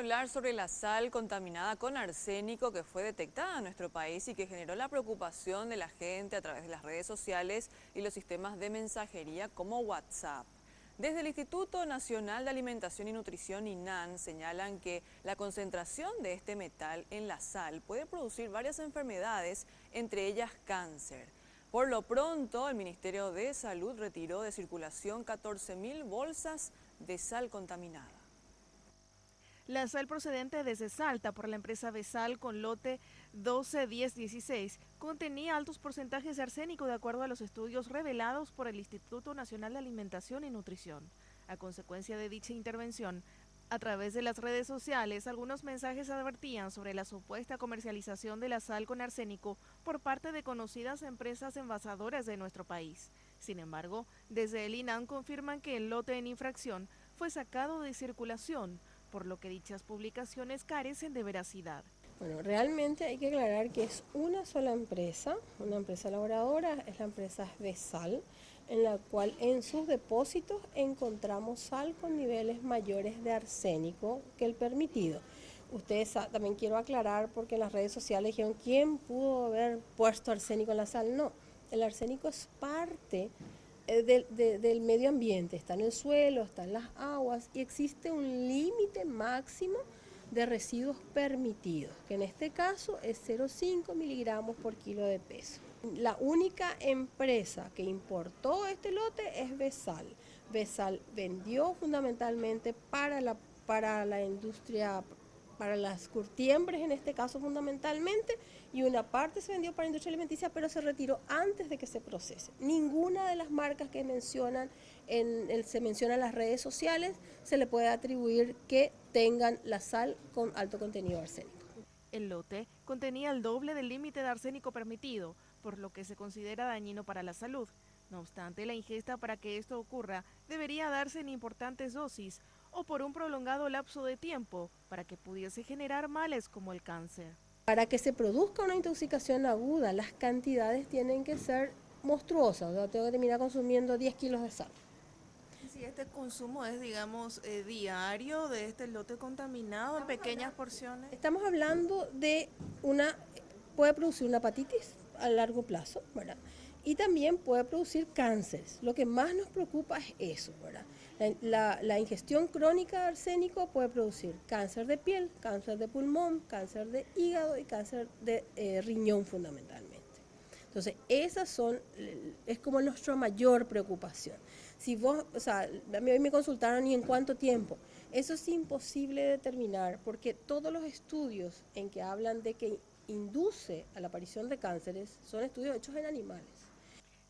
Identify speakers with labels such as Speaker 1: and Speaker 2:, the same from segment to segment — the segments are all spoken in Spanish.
Speaker 1: hablar sobre la sal contaminada con arsénico que fue detectada en nuestro país y que generó la preocupación de la gente a través de las redes sociales y los sistemas de mensajería como WhatsApp. Desde el Instituto Nacional de Alimentación y Nutrición, INAN, señalan que la concentración de este metal en la sal puede producir varias enfermedades, entre ellas cáncer. Por lo pronto, el Ministerio de Salud retiró de circulación 14.000 bolsas de sal contaminada.
Speaker 2: La sal procedente desde Salta por la empresa Besal con lote 121016 contenía altos porcentajes de arsénico de acuerdo a los estudios revelados por el Instituto Nacional de Alimentación y Nutrición. A consecuencia de dicha intervención, a través de las redes sociales, algunos mensajes advertían sobre la supuesta comercialización de la sal con arsénico por parte de conocidas empresas envasadoras de nuestro país. Sin embargo, desde el INAN confirman que el lote en infracción fue sacado de circulación, por lo que dichas publicaciones carecen de veracidad.
Speaker 3: Bueno, realmente hay que aclarar que es una sola empresa, una empresa elaboradora, es la empresa Besal, en la cual en sus depósitos encontramos sal con niveles mayores de arsénico que el permitido. Ustedes también quiero aclarar porque en las redes sociales dijeron, ¿quién pudo haber puesto arsénico en la sal? No, el arsénico es parte del medio ambiente, está en el suelo, está en las aguas y existe un límite máximo de residuos permitidos, que en este caso es 0,5 miligramos por kilo de peso. La única empresa que importó este lote es Besal. Besal vendió fundamentalmente para la industria, para las curtiembres en este caso fundamentalmente, y una parte se vendió para la industria alimenticia, pero se retiró antes de que se procese. Ninguna de las marcas que se menciona en las redes sociales se le puede atribuir que tengan la sal con alto contenido arsénico.
Speaker 2: El lote contenía el doble del límite de arsénico permitido, por lo que se considera dañino para la salud. No obstante, la ingesta para que esto ocurra debería darse en importantes dosis o por un prolongado lapso de tiempo para que pudiese generar males como el cáncer.
Speaker 3: Para que se produzca una intoxicación aguda, las cantidades tienen que ser monstruosas, o sea, tengo que terminar consumiendo 10 kilos de sal.
Speaker 2: Si este consumo es, digamos, diario de este lote contaminado en pequeñas porciones.
Speaker 3: Estamos hablando de puede producir una hepatitis a largo plazo, ¿verdad? Y también puede producir cánceres. Lo que más nos preocupa es eso, ¿verdad? La ingestión crónica de arsénico puede producir cáncer de piel, cáncer de pulmón, cáncer de hígado y cáncer de riñón fundamentalmente. Entonces, es como nuestra mayor preocupación. Si vos, o sea, a mí hoy me consultaron y en cuánto tiempo. Eso es imposible de determinar porque todos los estudios en que hablan de que induce a la aparición de cánceres son estudios hechos en animales.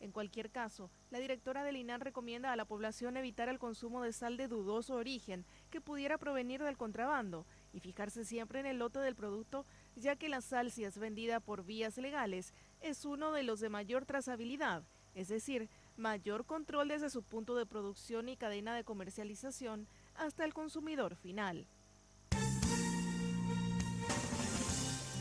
Speaker 2: En cualquier caso, la directora del INAN recomienda a la población evitar el consumo de sal de dudoso origen que pudiera provenir del contrabando y fijarse siempre en el lote del producto, ya que la sal, si es vendida por vías legales, es uno de los de mayor trazabilidad, es decir, mayor control desde su punto de producción y cadena de comercialización hasta el consumidor final.